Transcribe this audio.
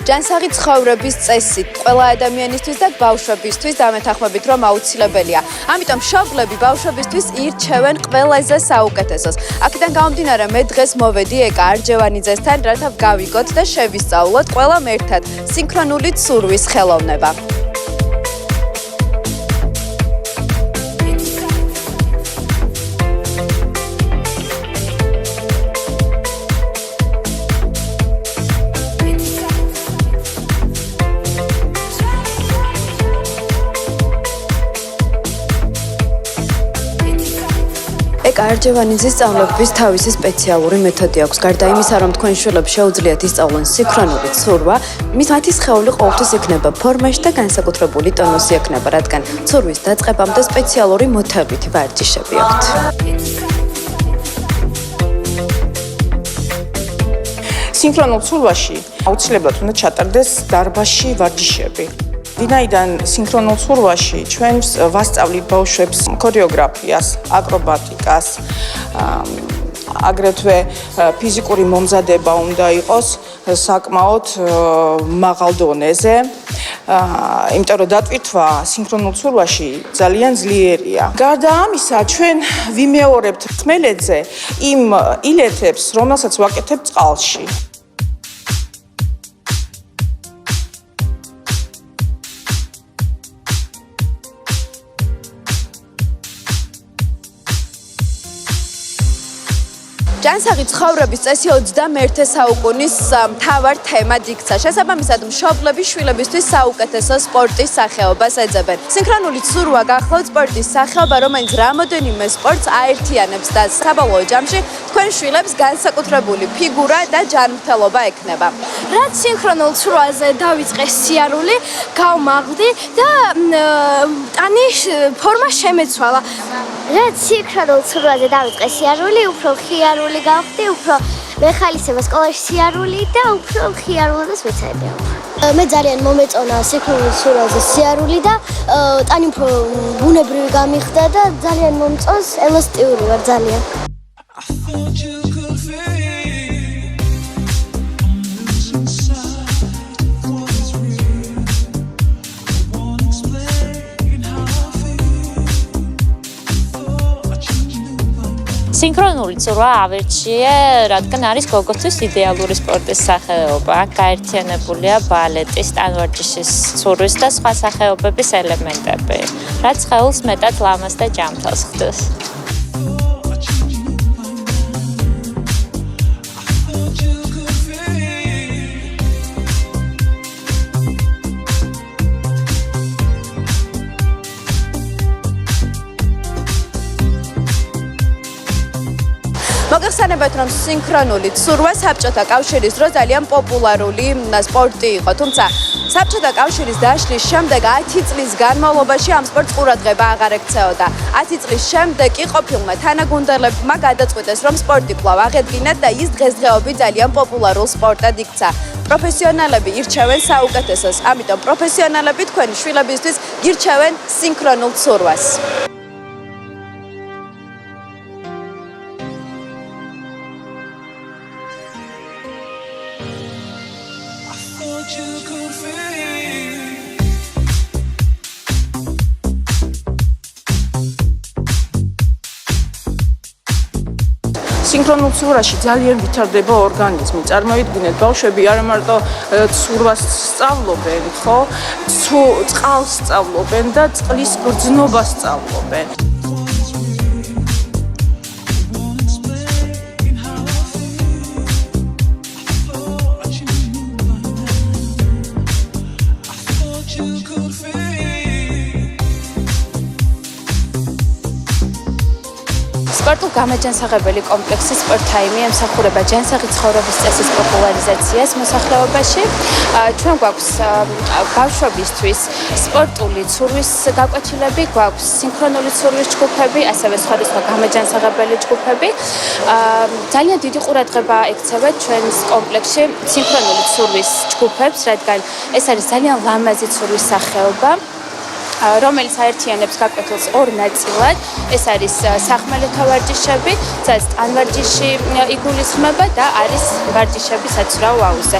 ჯანსაღი ცხოვრების წესით ყველა ადამიანისთვის და ბავშვებისთვის დამეთანხმებით რომ აუცილებელია. ამიტომ მშობლები ბავშვებისთვის ირჩევენ ყველაზე საუკეთესოს. აქედან გამომდინარე მე დღეს მოვედი ეკა არჯევანიძესთან, რათა გავიგოთ და შევისწავლოთ ყველამ ერთად სინქრონული ცურვის ხელოვნება. არჯევანიძის სწავლების თავისი სპეციალური მეთოდი აქვს. გარდა იმისა, რომ თქვენ შვილებს შეუძლიათ ისწავლონ სინქრონული ცურვა, მათი სხეული ყოველთვის იქნება ფორმაში და განსაკუთრებული ტონუსი ექნება, რადგან ცურვის დაწყებამდე სპეციალური მოთავითი ვარჯიშები აქვთ. სინქრონულ ცურვაში აუცილებლად უნდა ჩატარდეს დარბაზში ვარჯიშები. ვინაიდან სინქრონულ ცურვაში ჩვენ ვასწავლით ბავშვებს ქორეოგრაფიას, აკრობატიკას, აგრეთვე ფიზიკური მომზადება უნდა იყოს საკმაოდ მაღალ დონეზე, იმიტომ რომ დატვირთვა სინქრონულ ცურვაში ძალიან ძლიერია. გარდა ამისა, ჩვენ ვიმეორებთ ხმელეთზე იმ ილეთებს, რომელსაც ვაკეთებთ წყალში. ჯანსაღი ცხოვრების წესი 21 საუკუნის მთავარ თემად იქცა. შესაბამისად, მშობლები შვილებისთვის საუკეთესო სპორტის სახეობას ეძებენ. სინქრონული ცურვა გახლავთ სპორტის სახეობა, რომელიც რამოდენიმე სპორტს აერთიანებს და საბოლოო ჯამში თქვენ შვილებს განსაკუთრებული ფიგურა და ჯანმრთელობა ექნება. რაც სინქრონულ ცურვაზე დავიწყე სიარული, გავმაღლდი და ტანი ფორმა შემეცვალა. რაც სინქრონულ ცურვაზე დავიწყე სიარული, უფრო ხიარული გავხდი, უფრო მეხალისება სკოლაში სიარული და უფრო ხიარულობას ვეცადე. მე ძალიან მომეწონა სინქრონულ ცურვაზე სიარული და ტანი უფრო ბუნებრივი გამიხდა და ძალიან მომწონს, ელასტიური ვარ ძალიან. სინქრონული ცურვა ავირჩიე, რადგან არის გოგოთვის იდეალური სპორტის სახეობა. აქ გაერთიანებულია ბალეტის, ტანვარჯიშის, ცურვის და სხვა სახეობების ელემენტები, რაც სხეულს მეტად ლამაზ და ჯანმრთელს ხდის. მოგეხსენებათ, რომ სინქრონული ცურვა საბჭოთა კავშირის დროს ძალიან პოპულარული სპორტი იყო, თუმცა საბჭოთა კავშირის დაშლის შემდეგ 10 წლის განმავლობაში ამ სპორტს ყურადღება აღარ ექცეოდა. 10 წლის შემდეგ კი ყოფილმა თანაგუნდელებმა გადაწყვიტეს, რომ სპორტი კვლავ აღედგინათ და ის დღესდღეობით ძალიან პოპულარულ სპორტად იქცა. პროფესიონალები ირჩევენ საუკეთესოს, ამიტომ პროფესიონალები თქვენი შვილებისთვის ირჩევენ სინქრონულ ცურვას. სინქრონულ ცურვაში ძალიან ვითარდება ორგანიზმი. წარმოვიდგინეთ, ბავშვები არა მარტო ცურვას სწავლობენ, ხო? წყალს სწავლობენ და წყლის გრძნობას სწავლობენ. სპორტულ გამაჯანსაღებელი კომპლექსი სპორტ-ტაიმი ემსახურება ჯანსაღი ცხოვრების წესის პოპულარიზაციას მოსახლეობაში. ჩვენ გვაქვს ბავშვებისთვის სპორტული ცურვის გაკვეთილები, გვაქვს სინქრონული ცურვის ჯგუფები, ასევე სხვადასხვა გამაჯანსაღებელი ჯგუფები. ძალიან დიდი ყურადღება ექცევათ ჩვენს კომპლექსში სინქრონული ცურვის ჯგუფებს, რადგან ეს არის ძალიან ლამაზი ცურვის სახეობა. რომელიც აერთიანებს გაკვეთილს ორ ნაწილად. ეს არის სახმელეთო ვარჯიშები, სადაც ტანვარჯიში იგულისხმება და არის ვარჯიშები საცურაო აუზზე.